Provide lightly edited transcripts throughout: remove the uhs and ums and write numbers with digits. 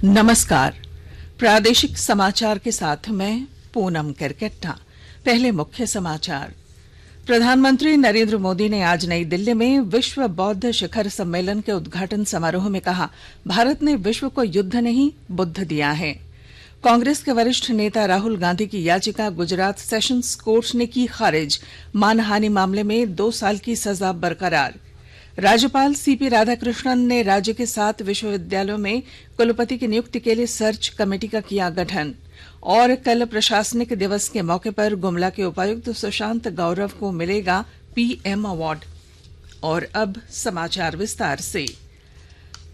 नमस्कार। प्रादेशिक समाचार के साथ मैं पूनम करकेट्टा। पहले मुख्य समाचार। प्रधानमंत्री नरेंद्र मोदी ने आज नई दिल्ली में विश्व बौद्ध शिखर सम्मेलन के उद्घाटन समारोह में कहा, भारत ने विश्व को युद्ध नहीं बुद्ध दिया है। कांग्रेस के वरिष्ठ नेता राहुल गांधी की याचिका गुजरात सेशंस कोर्ट ने की खारिज। मानहानि मामले में 2 साल की सजा बरकरार। राज्यपाल सीपी राधाकृष्णन ने राज्य के 7 विश्वविद्यालयों में कुलपति की नियुक्ति के लिए सर्च कमेटी का किया गठन। और कल प्रशासनिक दिवस के मौके पर गुमला के उपायुक्त सुशांत गौरव को मिलेगा पीएम अवार्ड। और अब समाचार विस्तार से।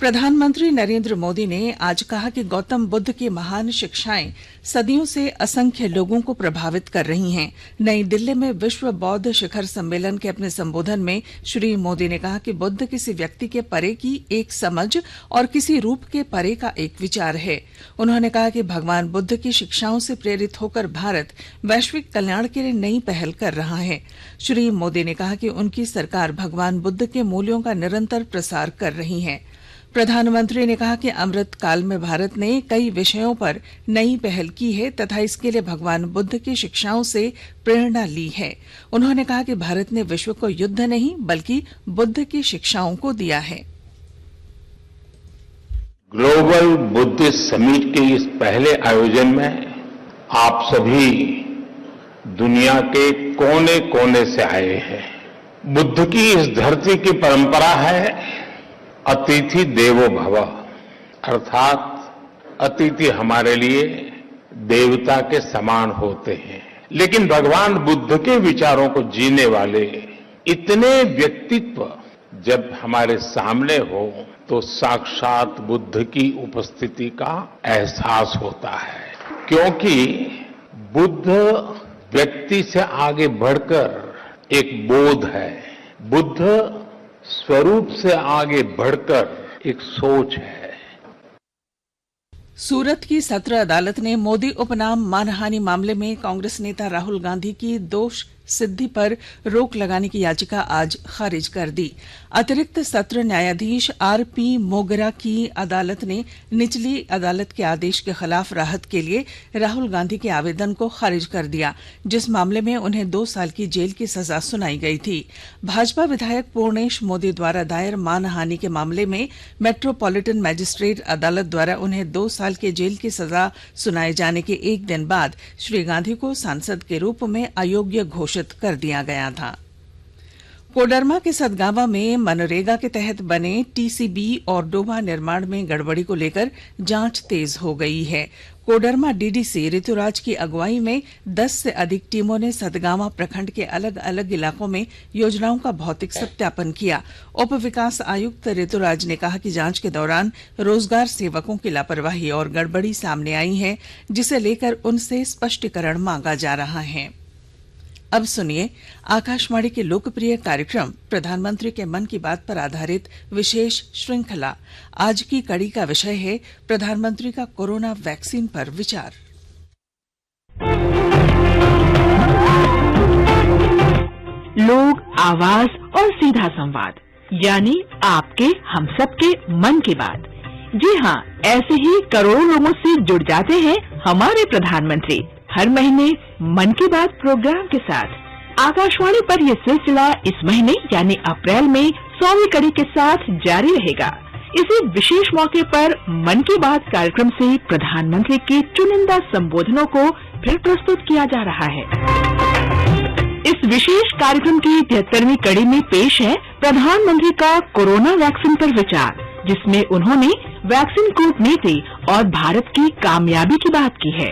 प्रधानमंत्री नरेंद्र मोदी ने आज कहा कि गौतम बुद्ध की महान शिक्षाएं सदियों से असंख्य लोगों को प्रभावित कर रही हैं। नई दिल्ली में विश्व बौद्ध शिखर सम्मेलन के अपने संबोधन में श्री मोदी ने कहा कि बुद्ध किसी व्यक्ति के परे की एक समझ और किसी रूप के परे का एक विचार है। उन्होंने कहा कि भगवान बुद्ध की शिक्षाओं से प्रेरित होकर भारत वैश्विक कल्याण के लिए नई पहल कर रहा है। श्री मोदी ने कहा कि उनकी सरकार भगवान बुद्ध के मूल्यों का निरंतर प्रसार कर रही है। प्रधानमंत्री ने कहा कि अमृत काल में भारत ने कई विषयों पर नई पहल की है तथा इसके लिए भगवान बुद्ध की शिक्षाओं से प्रेरणा ली है। उन्होंने कहा कि भारत ने विश्व को युद्ध नहीं बल्कि बुद्ध की शिक्षाओं को दिया है। ग्लोबल बुद्धिस्ट समिट के इस पहले आयोजन में आप सभी दुनिया के कोने कोने से आए हैं। बुद्ध की इस धरती की परंपरा है अतिथि देवो भव, अर्थात अतिथि हमारे लिए देवता के समान होते हैं। लेकिन भगवान बुद्ध के विचारों को जीने वाले इतने व्यक्तित्व जब हमारे सामने हो तो साक्षात बुद्ध की उपस्थिति का एहसास होता है, क्योंकि बुद्ध व्यक्ति से आगे बढ़कर एक बोध है। बुद्ध स्वरूप से आगे बढ़कर एक सोच है। सूरत की सत्र अदालत ने मोदी उपनाम मानहानि मामले में कांग्रेस नेता राहुल गांधी की दोष सिद्धि पर रोक लगाने की याचिका आज खारिज कर दी। अतिरिक्त सत्र न्यायाधीश आरपी मोगरा की अदालत ने निचली अदालत के आदेश के खिलाफ राहत के लिए राहुल गांधी के आवेदन को खारिज कर दिया, जिस मामले में उन्हें 2 साल की जेल की सजा सुनाई गई थी। भाजपा विधायक पूर्णेश मोदी द्वारा दायर मानहानि के मामले में मेट्रोपॉलिटन मैजिस्ट्रेट अदालत द्वारा उन्हें 2 साल के जेल की सजा सुनाए जाने के एक दिन बाद श्री गांधी को सांसद के रूप में अयोग्य घोषित कर दिया गया था। कोडरमा के सतगावा में मनरेगा के तहत बने टीसीबी और डोभा निर्माण में गड़बड़ी को लेकर जांच तेज हो गई है। कोडरमा डीडीसी ऋतुराज की अगुवाई में 10 से अधिक टीमों ने सतगावा प्रखंड के अलग अलग इलाकों में योजनाओं का भौतिक सत्यापन किया। उप विकास आयुक्त ऋतुराज ने कहा कि जांच के दौरान रोजगार सेवकों की लापरवाही और गड़बड़ी सामने आई है, जिसे लेकर उनसे स्पष्टीकरण मांगा जा रहा है। अब सुनिए आकाशवाणी के लोकप्रिय कार्यक्रम प्रधानमंत्री के मन की बात पर आधारित विशेष श्रृंखला। आज की कड़ी का विषय है प्रधानमंत्री का कोरोना वैक्सीन पर विचार। लोग, आवाज और सीधा संवाद, यानी आपके हम सबके मन की बात। जी हाँ, ऐसे ही करोड़ों लोगों से जुड़ जाते हैं हमारे प्रधानमंत्री हर महीने मन की बात प्रोग्राम के साथ। आकाशवाणी पर यह सिलसिला इस महीने यानी अप्रैल में 100वीं कड़ी के साथ जारी रहेगा। इसी विशेष मौके पर मन की बात कार्यक्रम से प्रधानमंत्री के चुनिंदा संबोधनों को फिर प्रस्तुत किया जा रहा है। इस विशेष कार्यक्रम की 73वीं कड़ी में पेश है प्रधानमंत्री का कोरोना वैक्सीन पर विचार, जिसमें उन्होंने वैक्सीन कूटनीति और भारत की कामयाबी की बात की है।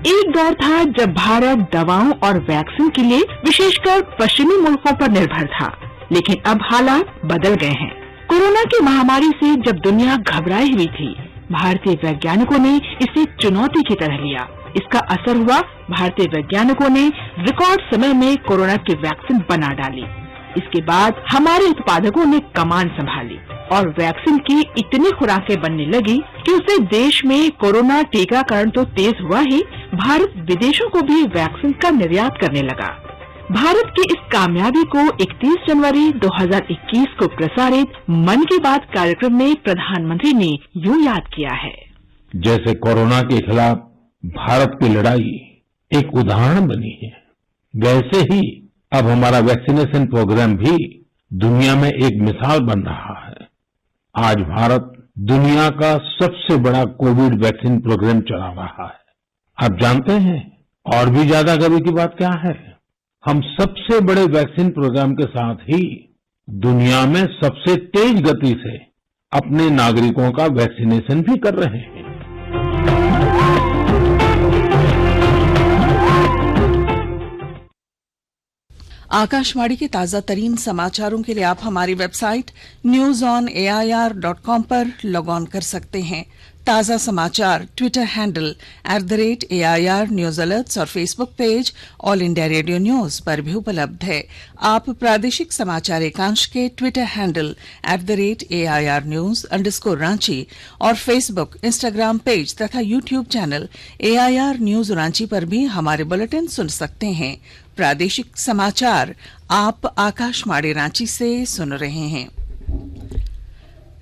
एक दौर था जब भारत दवाओं और वैक्सीन के लिए विशेषकर पश्चिमी मुल्कों पर निर्भर था, लेकिन अब हालात बदल गए हैं। कोरोना की महामारी से जब दुनिया घबराई हुई थी, भारतीय वैज्ञानिकों ने इसे चुनौती की तरह लिया। इसका असर हुआ, भारतीय वैज्ञानिकों ने रिकॉर्ड समय में कोरोना की वैक्सीन बना डाली। इसके बाद हमारे उत्पादकों ने कमान संभाली और वैक्सीन की इतनी खुराकें बनने लगी कि उसे देश में कोरोना टीकाकरण तो तेज हुआ ही, भारत विदेशों को भी वैक्सीन का निर्यात करने लगा। भारत की इस कामयाबी को 31 जनवरी 2021 को प्रसारित मन की बात कार्यक्रम में प्रधानमंत्री ने यूं याद किया है। जैसे कोरोना के खिलाफ भारत की लड़ाई एक उदाहरण बनी है, वैसे ही अब हमारा वैक्सीनेशन प्रोग्राम भी दुनिया में एक मिसाल बन रहा है। आज भारत दुनिया का सबसे बड़ा कोविड वैक्सीन प्रोग्राम चला रहा है। आप जानते हैं और भी ज्यादा गर्व की बात क्या है? हम सबसे बड़े वैक्सीन प्रोग्राम के साथ ही दुनिया में सबसे तेज गति से अपने नागरिकों का वैक्सीनेशन भी कर रहे हैं। आकाशवाणी के ताजा तरीन समाचारों के लिए आप हमारी वेबसाइट newsonair.com पर लॉग ऑन कर सकते हैं। ताजा समाचार Twitter handle @AIR news alerts और Facebook page All India Radio News पर भी उपलब्ध है। आप प्रादेशिक समाचार एकांश के ट्विटर हैंडल @AIR न्यूज _ और फेसबुक, इंस्टाग्राम पेज तथा YouTube channel AIR news Ranchi पर भी हमारे बुलेटिन सुन सकते हैं। प्रादेशिक समाचार आप आकाशवाणी रांची से सुन रहे हैं।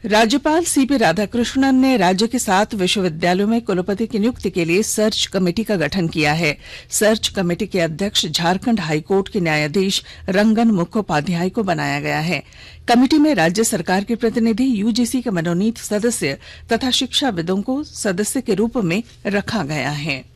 राज्यपाल सीपी राधाकृष्णन ने राज्य के 7 विश्वविद्यालयों में कुलपति की नियुक्ति के लिए सर्च कमेटी का गठन किया है। सर्च कमेटी के अध्यक्ष झारखंड हाईकोर्ट के न्यायाधीश रंगन मुखोपाध्याय को बनाया गया है। कमेटी में राज्य सरकार के प्रतिनिधि, यूजीसी के मनोनीत सदस्य तथा शिक्षाविदों को सदस्य के रूप में रखा गया है।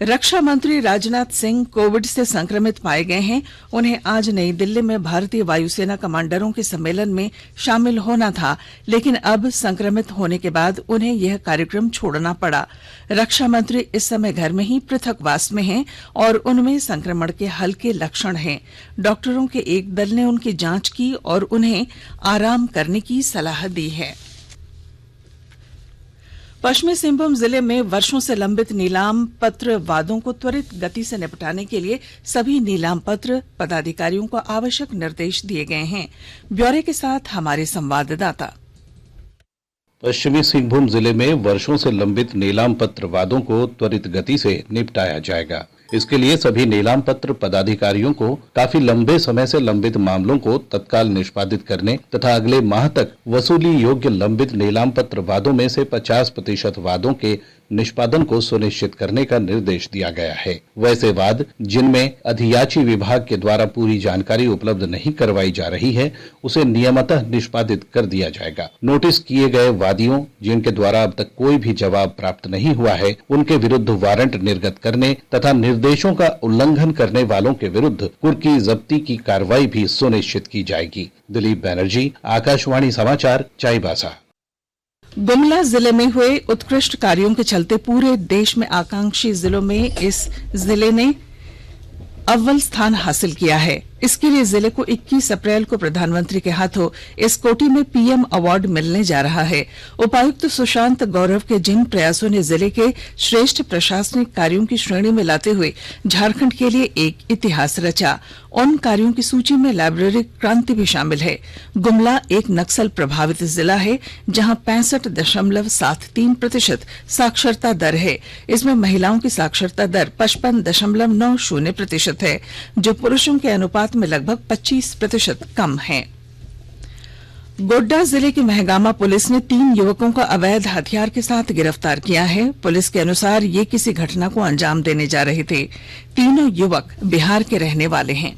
रक्षा मंत्री राजनाथ सिंह कोविड से संक्रमित पाए गए हैं। उन्हें आज नई दिल्ली में भारतीय वायुसेना कमांडरों के सम्मेलन में शामिल होना था, लेकिन अब संक्रमित होने के बाद उन्हें यह कार्यक्रम छोड़ना पड़ा। रक्षा मंत्री इस समय घर में ही पृथकवास में हैं और उनमें संक्रमण के हल्के लक्षण हैं। डॉक्टरों के एक दल ने उनकी जांच की और उन्हें आराम करने की सलाह दी है। पश्चिमी सिंहभूम जिले में वर्षों से लंबित नीलाम पत्र वादों को त्वरित गति से निपटाने के लिए सभी नीलाम पत्र पदाधिकारियों को आवश्यक निर्देश दिए गए हैं। ब्यौरे के साथ हमारे संवाददाता। पश्चिमी सिंहभूम जिले में वर्षों से लंबित नीलाम पत्र वादों को त्वरित गति से निपटाया जाएगा। इसके लिए सभी नीलाम पत्र पदाधिकारियों को काफी लंबे समय से लंबित मामलों को तत्काल निष्पादित करने तथा अगले माह तक वसूली योग्य लंबित नीलाम पत्र वादों में से 50% वादों के निष्पादन को सुनिश्चित करने का निर्देश दिया गया है। वैसे वाद जिनमें अधियाची विभाग के द्वारा पूरी जानकारी उपलब्ध नहीं करवाई जा रही है, उसे नियमतः निष्पादित कर दिया जाएगा। नोटिस किए गए वादियों जिनके द्वारा अब तक कोई भी जवाब प्राप्त नहीं हुआ है, उनके विरुद्ध वारंट निर्गत करने तथा निर्देशों का उल्लंघन करने वालों के विरुद्ध कुर्की जब्ती की कार्रवाई भी सुनिश्चित की जाएगी। दिलीप बैनर्जी, आकाशवाणी समाचार, चाईबासा। गुमला जिले में हुए उत्कृष्ट कार्यों के चलते पूरे देश में आकांक्षी जिलों में इस जिले ने अव्वल स्थान हासिल किया है। इसके लिए जिले को 21 अप्रैल को प्रधानमंत्री के हाथों इस कोटि में पीएम अवार्ड मिलने जा रहा है। उपायुक्त सुशांत गौरव के जिन प्रयासों ने जिले के श्रेष्ठ प्रशासनिक कार्यों की श्रेणी में लाते हुए झारखंड के लिए एक इतिहास रचा, उन कार्यों की सूची में लाइब्रेरी क्रांति भी शामिल है। गुमला एक नक्सल प्रभावित जिला है, जहां 65.73% साक्षरता दर है। इसमें महिलाओं की साक्षरता दर 55.90% है, जो पुरुषों के अनुपात में लगभग 25% कम है। गोड्डा जिले की महगामा पुलिस ने 3 युवकों को अवैध हथियार के साथ गिरफ्तार किया है। पुलिस के अनुसार ये किसी घटना को अंजाम देने जा रहे थे। तीनों युवक बिहार के रहने वाले हैं।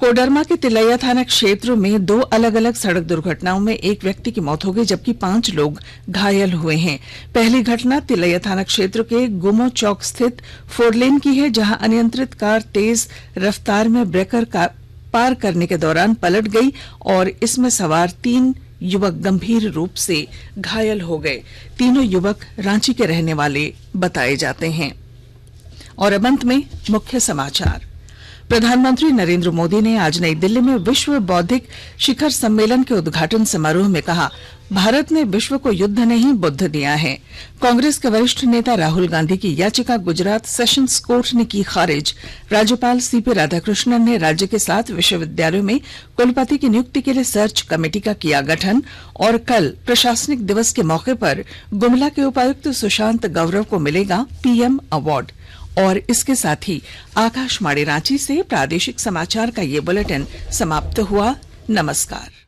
कोडरमा के तिलैया थाना क्षेत्र में 2 अलग अलग सड़क दुर्घटनाओं में एक व्यक्ति की मौत हो गई, जबकि 5 लोग घायल हुए हैं। पहली घटना तिलैया थाना क्षेत्र के गुमो चौक स्थित 4 लेन की है, जहां अनियंत्रित कार तेज रफ्तार में ब्रेकर पार करने के दौरान पलट गई और इसमें सवार 3 युवक गंभीर रूप से घायल हो गए। तीनों युवक रांची के रहने वाले बताए जाते हैं। और अब अंत में मुख्य समाचार। प्रधानमंत्री नरेंद्र मोदी ने आज नई दिल्ली में विश्व बौद्धिक शिखर सम्मेलन के उद्घाटन समारोह में कहा, भारत ने विश्व को युद्ध नहीं बुद्ध दिया है। कांग्रेस के वरिष्ठ नेता राहुल गांधी की याचिका गुजरात सेशंस कोर्ट ने की खारिज। राज्यपाल सीपी राधाकृष्णन ने राज्य के 7 विश्वविद्यालयों में कुलपति की नियुक्ति के लिए सर्च कमेटी का किया गठन। और कल प्रशासनिक दिवस के मौके पर गुमला के उपायुक्त सुशांत गौरव को मिलेगा पीएम अवार्ड। और इसके साथ ही आकाशवाणी रांची से प्रादेशिक समाचार का ये बुलेटिन समाप्त हुआ। नमस्कार।